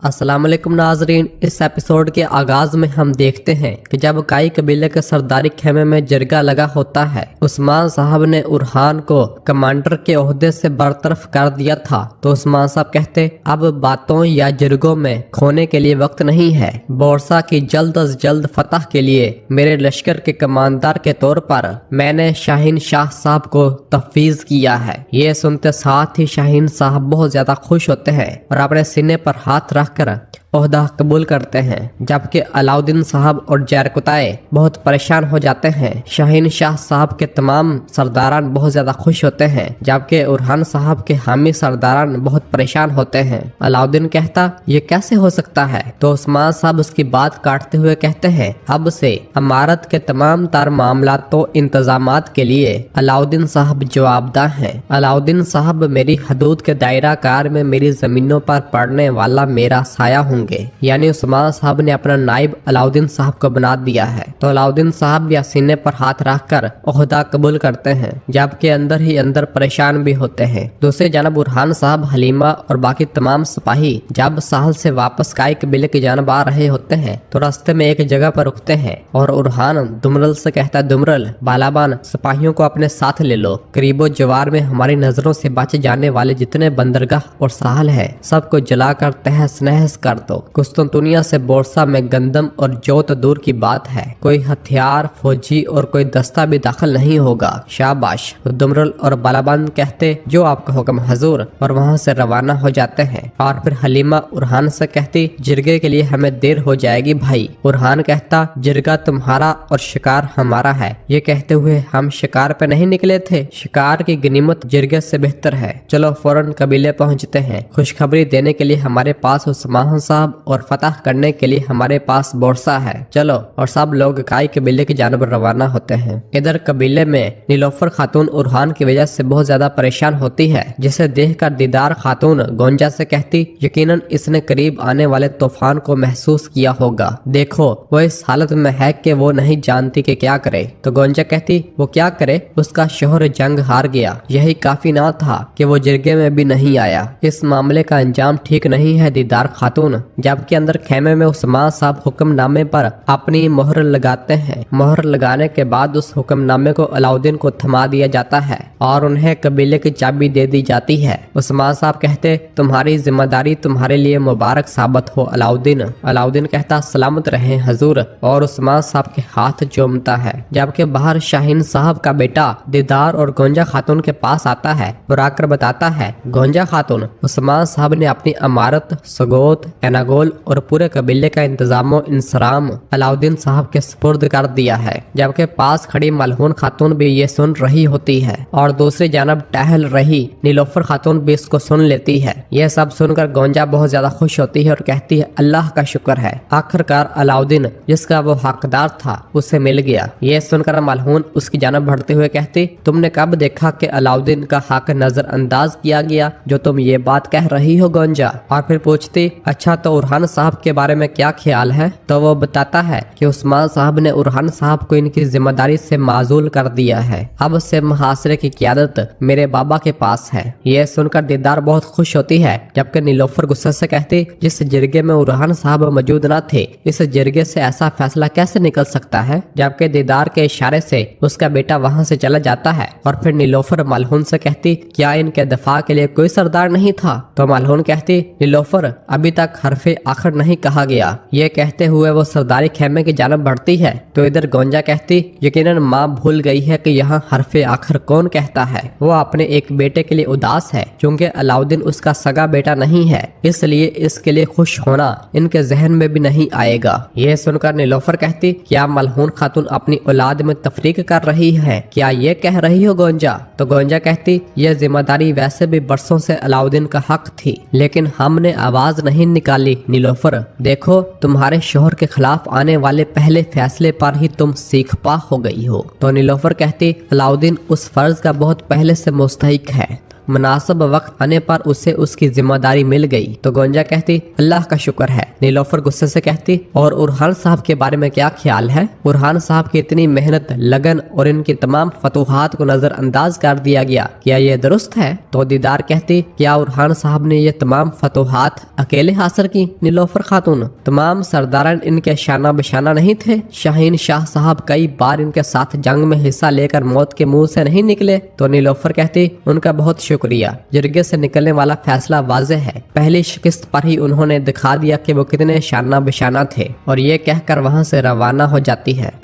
अस्सलाम वालेकुम नाजरीन। इस एपिसोड के आगाज में हम देखते हैं कि जब काई कबीले के सरदारी खेमे में जरगा लगा होता है, उस्मान साहब ने उरहान को कमांडर के ओहदे से बरतरफ कर दिया था, तो उस्मान साहब कहते अब बातों या जरगों में खोने के लिए वक्त नहीं है। बोरसा की जल्द अज जल्द फतह के लिए मेरे लश्कर के कमांडर के तौर पर मैंने शाहीन शाह साहब को तफवीज किया है। ये सुनते साथ ही शाहीन साहब बहुत ज्यादा खुश होते हैं और अपने सीने पर हाथ रख कर ओहदा कबूल करते हैं, जबकि अलाउद्दीन साहब और जरकुताए बहुत परेशान हो जाते हैं। शाहीन शाह साहब के तमाम सरदारान बहुत ज्यादा खुश होते हैं, जबकि उरहान साहब के हामी सरदारान बहुत परेशान होते हैं। अलाउद्दीन कहता ये कैसे हो सकता है, तो उस्मान साहब उसकी बात काटते हुए कहते हैं अब से अमारत के तमाम तार मामला तो इंतजामात के लिए अलाउद्दीन साहब जवाबदार हैं। अलाउद्दीन साहब मेरी हदूद के दायरा कार में मेरी जमीनों पर पड़ने वाला मेरा साया होंगे। यानी उस्मान साहब ने अपना नाइब अलाउद्दीन साहब को बना दिया है। तो अलाउद्दीन साहब या सीने पर हाथ रखकर ओहदा कबूल करते हैं, जबकि अंदर ही अंदर परेशान भी होते हैं। दूसरी जानब उरहान साहब, हलीमा और बाकी तमाम सिपाही जब साहल से वापस काई कबीले की जानब आ रहे होते हैं, तो रास्ते में एक जगह पर रुकते हैं और उरहान दुमरल से कहता दुमरल, बालाबान, सिपाहियों को अपने साथ ले लो। करीबो जवार में हमारी नजरों से बच जाने वाले जितने बंदरगाह और साहल है, सबको जलाकर तहस नहस कर दो। कुस्तुनतुनिया से बोरसा में गंदम और जौ तो दूर की बात है, कोई हथियार, फौजी और कोई दस्ता भी दाखिल नहीं होगा। शाबाश। दुमरल और बालाबान कहते जो आपका हुक्म हजूर, और वहाँ से रवाना हो जाते हैं। और फिर हलीमा उरहान से कहती जिरगे के लिए हमें देर हो जाएगी भाई। उरहान कहता जिरगा तुम्हारा और शिकार हमारा है। ये कहते हुए हम शिकार पे नहीं निकले थे, शिकार की गनीमत जिरगे से बेहतर है। चलो फौरन कबीले पहुँचते हैं। खुशखबरी देने के लिए हमारे पास उस्मान साहब और फतह करने के लिए हमारे पास बोरसा है। चलो। और सब लोग काई कबीले की जानब रवाना होते हैं। इधर कबीले में नीलोफर खातून उरहान की वजह से बहुत ज्यादा परेशान होती है, जिसे देखकर दीदार खातून गोंजा से कहती यकीनन इसने करीब आने वाले तूफान को महसूस किया होगा। देखो वो इस हालत में है कि वो नहीं जानती कि क्या करे। तो गोंजा कहती वो क्या करे, उसका शोहर जंग हार गया, यही काफी ना था कि वो जिरगे में भी नहीं आया। इस मामले का अंजाम ठीक नहीं है दीदार खातून। जबकि अंदर खेमे में उस्मान साहब हुक्मनामे पर अपनी मोहर लगाते हैं। मोहर लगाने के बाद उस हुक्मनामे को अलाउद्दीन को थमा दिया जाता है और उन्हें कबीले की चाबी दे दी जाती है। उस्मान साहब कहते तुम्हारी जिम्मेदारी तुम्हारे लिए मुबारक साबित हो अलाउद्दीन। अलाउद्दीन कहता सलामत रहे हजूर, और उस्मान साहब के हाथ चूमता है। जबकि बाहर शाहीन साहब का बेटा दीदार और गोंजा खातून के पास आता है और आकर बताता है गोंजा खातून, उस्मान साहब ने अपनी अमारत, सगोत, एनागोल और पूरे कबीले का इंतजामो इंसराम अलाउद्दीन साहब के सुपुर्द कर दिया है। जबकि पास खड़ी मलहून खातून भी ये सुन रही होती है और दूसरी जानब टहल रही नीलोफर खातून भी इसको सुन लेती है। यह सब सुनकर गोंजा बहुत ज्यादा खुश होती है और कहती है अल्लाह का शुक्र है, आखिरकार अलाउद्दीन जिसका वो हकदार था उसे मिल गया। ये सुनकर मलहून उसकी जानब बढ़ते हुए कहती तुमने कब देखा कि अलाउद्दीन का हक नजरअंदाज किया गया जो तुम ये बात कह रही हो गोंजा। और फिर पूछती अच्छा तो उरहान साहब के बारे में क्या ख्याल है। तो वो बताता है कि उस्मान साहब ने उरहान साहब को इनकी जिम्मेदारी से माजूल कर दिया है। अब से मुहासरे की क़ियादत मेरे बाबा के पास है। ये सुनकर दीदार बहुत खुश होती है, जबकि नीलोफर गुस्से से कहती जिस जिरगे में उरहान साहब मौजूद न थे, इस जिरगे से ऐसा फैसला कैसे निकल सकता है। जबकि दीदार के इशारे से उसका बेटा वहाँ से चला जाता है। और फिर नीलोफर मलहून से कहती क्या इनके दफा के लिए कोई सरदार नहीं था। तो मलहून कहती नीलोफर अभी तक हरफे आखिर नहीं कहा गया। ये कहते हुए वो सरदारी खेमे की जानब बढ़ती है। तो इधर गोंजा कहती यकीनन माँ भूल गई है कि यहाँ हरफे आखिर कौन कहता है। वो अपने एक बेटे के लिए उदास है, क्योंकि अलाउद्दीन उसका सगा बेटा नहीं है, इसलिए इसके लिए खुश होना इनके जहन में भी नहीं आएगा। ये सुनकर नीलोफर कहती क्या मलहून खातून अपनी औलाद में तफरीक कर रही है, क्या ये कह रही हो गोंजा। तो गोंजा कहती यह जिम्मेदारी वैसे भी बरसों से अलाउद्दीन का हक थी, लेकिन हमने आवाज नहीं निकाली नीलोफर। देखो तुम्हारे शोहर के खिलाफ आने वाले पहले फैसले पर ही तुम सीख पा हो गई हो। तो नीलोफर कहती अलाउद्दीन उस फर्ज का बहुत पहले से मुस्तहिक है। मुनासिब वक्त आने पर उसे उसकी जिम्मेदारी मिल गई। तो गोंजा कहती अल्लाह का शुक्र है। नीलोफर गुस्से से कहती और उरहान साहब के बारे में क्या ख्याल है? उरहान साहब की इतनी मेहनत, लगन और इनकी तमाम फतूहात को नजरअंदाज कर दिया गया, क्या ये दुरुस्त है? तो दीदार कहती क्या उरहान साहब ने ये तमाम फतूहात अकेले हासिल की? नीलोफर खातून तमाम सरदारान इनके शाना बशाना नहीं थे? शाहीन शाह साहब कई बार इनके साथ जंग में हिस्सा लेकर मौत के मुंह से नहीं निकले? तो नीलोफर कहती उनका बहुत शुक्रिया। जिरगे से निकलने वाला फैसला वाज़ेह है। पहली शिकस्त पर ही उन्होंने दिखा दिया कि वो कितने शाना बशाना थे और ये कहकर वहां से रवाना हो जाती है।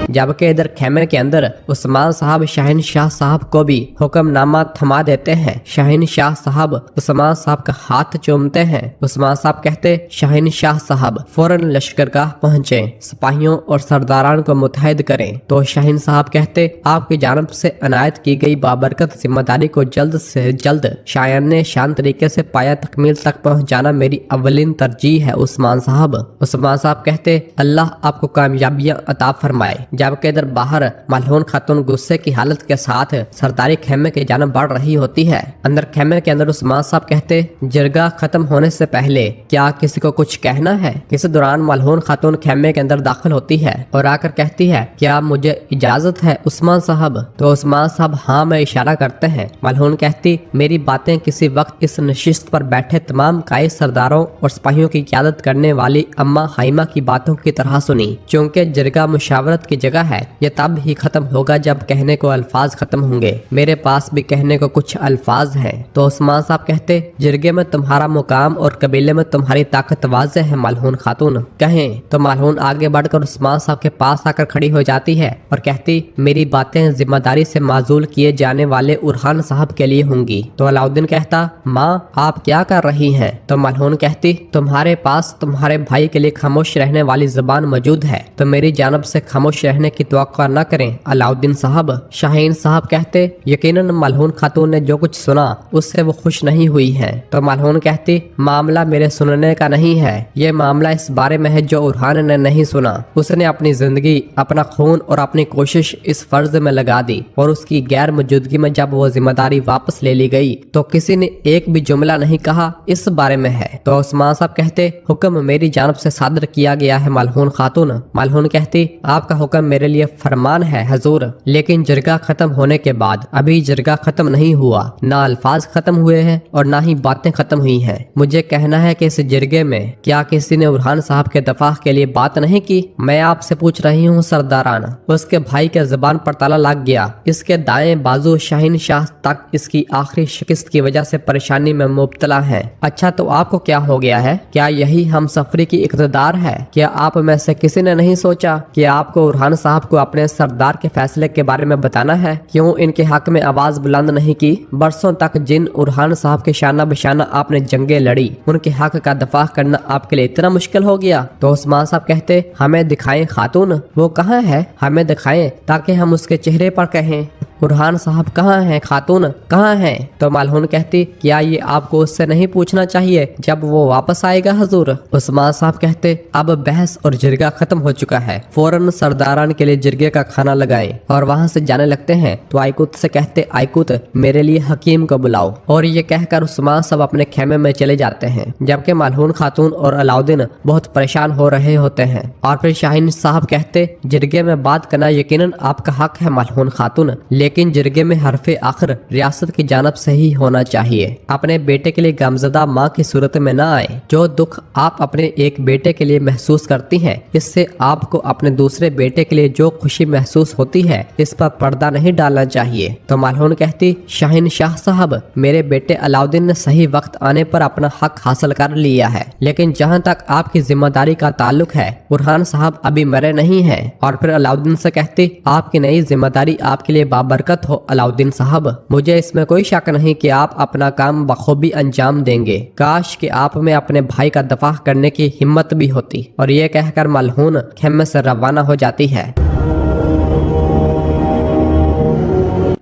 जबकि इधर खेमे के अंदर उस्मान साहब शाहीन शाह साहब को भी हुक्मनामा थमा देते हैं। शाहीन शाह साहब उस्मान साहब का हाथ चूमते हैं। उस्मान साहब कहते शाहीन शाह साहब फौरन लश्करगाह पहुंचे, सिपाहियों और सरदारान को मुतहद करें। तो शाहीन साहब कहते आपकी जानब से अनायत की गई बाबरकत जिम्मेदारी को जल्द से जल्द शायान शान तरीके से पाया तकमील तक पहुँचाना मेरी अवलिन तरजीह है उस्मान साहब। उस्मान साहब कहते अल्लाह आपको कामयाबियाँ अता फरमाए। जबकि इधर बाहर मलहून खातून गुस्से की हालत के साथ सरदारी खेमे की जानब बढ़ रही होती है। अंदर खेमे के अंदर उस्मान साहब कहते जिरगा खत्म होने से पहले क्या किसी को कुछ कहना है? इस दौरान मलहून खातून खेमे के अंदर दाखिल होती है और आकर कहती है क्या मुझे इजाजत है उस्मान साहब? तो उस्मान साहब हाँ में इशारा करते हैं। मलहून कहती मेरी बातें किसी वक्त इस नशिस्त पर बैठे तमाम कायद सरदारों और सिपाहियों की क़यादत करने वाली अम्मा हाइमा की बातों की तरह सुनी। चूँकि जिरगा मुशावरत की जगह है, ये तब ही खत्म होगा जब कहने को अल्फाज खत्म होंगे। मेरे पास भी कहने को कुछ अल्फाज हैं। तो उस्मान साहब कहते जिरगे में तुम्हारा मुकाम और कबीले में तुम्हारी ताकत वाज़ेह है मलहून खातून। कहें तो मलहून आगे बढ़कर उस्मान साहब के पास आकर खड़ी हो जाती है और कहती मेरी बातें जिम्मेदारी से माजूल किए जाने वाले उरहान साहब के लिए होंगी। तो अलाउद्दीन कहता माँ आप क्या कर रही हैं? तो मलहून कहती तुम्हारे पास तुम्हारे भाई के लिए खामोश रहने वाली जुबान मौजूद है, तो मेरी जानब से खामोश रहने की तवक्को न करें अलाउद्दीन साहब। शाहीन साहब कहते यकीनन मलहून खातून ने जो कुछ सुना उससे वो खुश नहीं हुई है। तो मलहून कहती मामला मेरे सुनने का नहीं है, ये मामला इस बारे में है जो उरहान ने नहीं सुना। उसने अपनी जिंदगी, अपना खून और अपनी कोशिश इस फर्ज में लगा दी और उसकी गैर मौजूदगी में जब वो जिम्मेदारी वापस ले ली गई तो किसी ने एक भी जुमला नहीं कहा इस बारे में है। तो उस्मान साहब कहते हुक्म मेरी जानब से सादर किया गया है मलहून खातून। मलहून कहती आपका हुक्म मेरे लिए फरमान है हजूर, लेकिन जिरगा खत्म होने के बाद अभी जिरगा खत्म नहीं हुआ, ना अल्फाज खत्म हुए हैं और ना ही बातें खत्म हुई हैं। मुझे कहना है कि इस जिरगे में क्या किसी ने उरहान साहब के दफा के लिए बात नहीं की? मैं आपसे पूछ रही हूँ सरदाराना। उसके भाई के जबान पर ताला लग गया, इसके दाएं बाजू शाहीन शाह तक इसकी आखिरी शिकस्त की वजह से परेशानी में मुब्तला है। अच्छा तो आपको क्या हो गया है? क्या यही हम सफरी की इक़्तिदार है? क्या आप में से किसी ने नहीं सोचा कि आपको उरहान साहब को अपने सरदार के फैसले के बारे में बताना है? क्यों इनके हक में आवाज बुलंद नहीं की? बरसों तक जिन उरहान साहब के शाना बशाना आपने जंगे लड़ी, उनके हक का दफा करना आपके लिए इतना मुश्किल हो गया? तो उस्मान साहब कहते हमें दिखाएं खातून, वो कहाँ है? हमें दिखाएं ताकि हम उसके चेहरे पर कहें उरहान साहब कहाँ हैं खातून, कहाँ हैं? तो मलहून कहती क्या ये आपको उससे नहीं पूछना चाहिए जब वो वापस आएगा हजूर? उस्मान साहब कहते अब बहस और जिरगा खत्म हो चुका है, फौरन सरदारान के लिए जिरगे का खाना लगाएं और वहाँ से जाने लगते हैं। तो आइकुत से कहते आइकुत मेरे लिए हकीम को बुलाओ, और ये कहकर उस्मान साहब अपने खेमे में चले जाते हैं। जबकि मलहून खातून और अलाउद्दीन बहुत परेशान हो रहे होते हैं। और फिर शाहीन साहब कहते जिरगे में बात करना यकीनन आपका हक है मलहून खातून, लेकिन जिरगे में हरफे आखिर रियासत की जानब से ही होना चाहिए। अपने बेटे के लिए गमजदा माँ की सूरत में न आए। जो दुख आप अपने एक बेटे के लिए महसूस करती हैं, इससे आपको अपने दूसरे बेटे के लिए जो खुशी महसूस होती है इस पर पर्दा नहीं डालना चाहिए। तो मलहून कहती शाहीन शाह साहब मेरे बेटे अलाउद्दीन ने सही वक्त आने पर अपना हक हासिल कर लिया है, लेकिन जहाँ तक आपकी जिम्मेदारी का ताल्लुक है उरहान साहब अभी मरे नहीं है। और फिर अलाउद्दीन से कहती आपकी नई जिम्मेदारी आपके लिए बाबरकत हो अलाउद्दीन साहब, मुझे इसमें कोई शक नहीं कि आप अपना काम बखूबी अंजाम देंगे। काश कि आप में अपने भाई का दफा करने की हिम्मत भी होती। और ये कहकर मलहून खेमे से रवाना हो जाती है।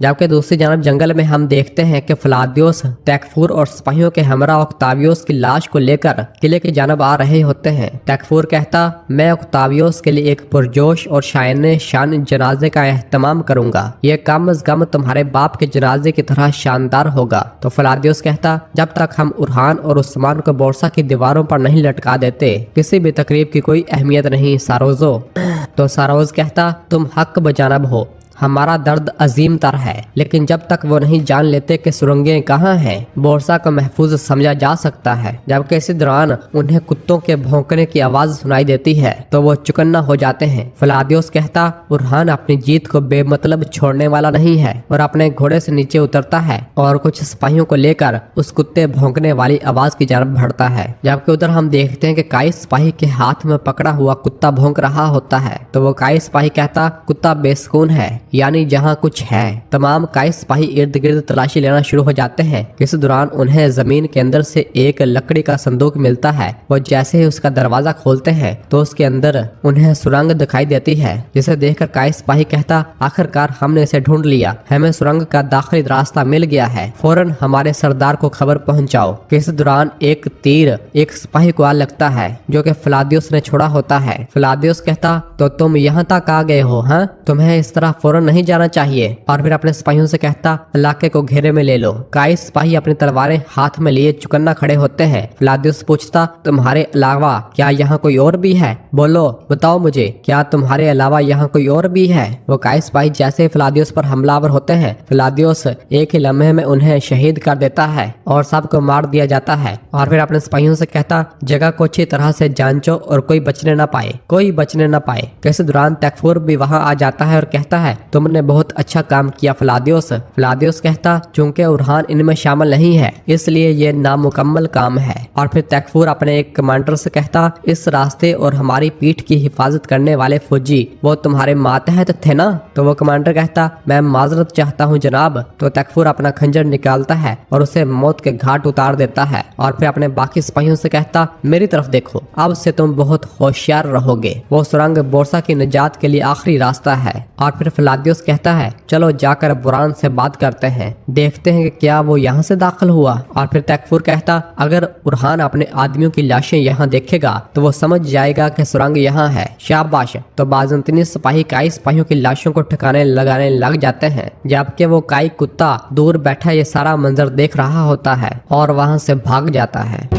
जबकि दूसरी जानब जंगल में हम देखते हैं कि फ्लादियोस तैकफूर और सिपाहियों के हमरा ऑक्टावियोस की लाश को लेकर किले की जानब आ रहे होते हैं। तैकफूर कहता, मैं ऑक्टावियोस के लिए एक पुरजोश और शायने शान जनाजे का एहतमाम करूंगा। ये कम अज कम तुम्हारे बाप के जनाजे की तरह शानदार होगा। तो फ्लादियोस कहता, जब तक हम उरहान और उस्मान को बोर्सा की दीवारों पर नहीं लटका देते किसी भी तकरीब की कोई अहमियत नहीं सारोजो। तो सारोज कहता, तुम हक बजानब हो, हमारा दर्द अजीम तर है, लेकिन जब तक वो नहीं जान लेते कि सुरंगें कहाँ हैं बोर्सा को महफूज समझा जा सकता है। जबकि इसी दौरान उन्हें कुत्तों के भौंकने की आवाज सुनाई देती है तो वो चुकन्ना हो जाते हैं। फ्लादियोस कहता, उरहान अपनी जीत को बेमतलब छोड़ने वाला नहीं है और अपने घोड़े से नीचे उतरता है और कुछ सिपाहियों को लेकर उस कुत्ते भौंकने वाली आवाज की जानब बढ़ता है। जबकि उधर हम देखते हैं कि काई सिपाही के हाथ में पकड़ा हुआ कुत्ता भौंक रहा होता है तो वो काई सिपाही कहता, कुत्ता बेसुकून है, यानी जहाँ कुछ है। तमाम काई सिपाही इर्द गिर्द तलाशी लेना शुरू हो जाते हैं। इस दौरान उन्हें जमीन के अंदर से एक लकड़ी का संदूक मिलता है। वो जैसे ही उसका दरवाजा खोलते हैं तो उसके अंदर उन्हें सुरंग दिखाई देती है, जिसे देखकर काई सिपाही कहता, आखिरकार हमने इसे ढूंढ लिया, हमें सुरंग का दाखिली रास्ता मिल गया है, फौरन हमारे सरदार को खबर पहुंचाओ। इस दौरान एक तीर एक सिपाही को आ लगता है जो कि फ्लादियोस ने छोड़ा होता है। फ्लादियोस कहता, तो तुम यहाँ तक आ गए हो, हाँ, तुम्हें इस तरह फौरन नहीं जाना चाहिए। और फिर अपने सिपाहियों से कहता, इलाके को घेरे में ले लो। काई सिपाही अपनी तलवारें हाथ में लिए चुकन्ना खड़े होते हैं। फ्लादियोस पूछता, तुम्हारे अलावा क्या यहाँ कोई और भी है? बोलो, बताओ मुझे, क्या तुम्हारे अलावा यहाँ कोई और भी है? वो काई सिपाही जैसे फ्लादियोस पर हमलावर होते हैं, फ्लादियोस एक ही लम्हे में उन्हें शहीद कर देता है और सबको मार दिया जाता है। और फिर अपने सिपाहियों से कहता, जगह को अच्छी तरह से जांचो और कोई बचने न पाए, कोई बचने न पाए। इस दौरान तैकफूर भी वहाँ आ जाता है और कहता है, तुमने बहुत अच्छा काम किया फ्लादियोस। फ्लादियोस कहता, चूंकि उरहान इनमें शामिल नहीं है इसलिए ये नामुकम्मल काम है। और फिर तैकफूर अपने एक कमांडर से कहता, इस रास्ते और हमारी पीठ की हिफाजत करने वाले फौजी वो तुम्हारे मातहत थे ना? तो वो कमांडर कहता, मैं माजरत चाहता हूँ जनाब। तो तैकफूर अपना खंजर निकालता है और उसे मौत के घाट उतार देता है। और फिर अपने बाकी सिपाहियों से कहता, मेरी तरफ देखो, अब से तुम बहुत होशियार रहोगे, वो सुरंग बोर्सा की निजात के लिए आखिरी रास्ता है। और फिर फ्लादियोस कहता है, चलो जाकर बुरान से बात करते हैं, देखते हैं कि क्या वो यहाँ से दाखिल हुआ। और फिर तैकफूर कहता, अगर उरहान अपने आदमियों की लाशें यहाँ देखेगा तो वो समझ जाएगा कि सुरंग यहाँ है। शाबाश। तो बाज़ंतीनी सिपाही काई सिपाहियों की लाशों को ठिकाने लगाने लग जाते हैं, जबकि वो काई कुत्ता दूर बैठा ये सारा मंजर देख रहा होता है और वहाँ से भाग जाता है।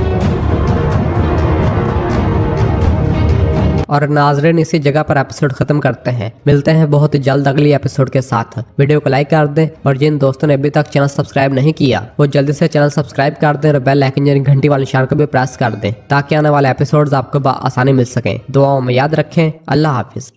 और नाजरीन, इसी जगह पर एपिसोड खत्म करते हैं। मिलते हैं बहुत जल्द अगली एपिसोड के साथ। वीडियो को लाइक कर दें और जिन दोस्तों ने अभी तक चैनल सब्सक्राइब नहीं किया वो जल्दी से चैनल सब्सक्राइब कर दें और बेल आइकन यानी घंटी वाले निशान को भी प्रेस कर दें ताकि आने वाले एपिसोड्स आपको आसानी मिल सकें। दुआओं में याद रखें। अल्लाह हाफिज।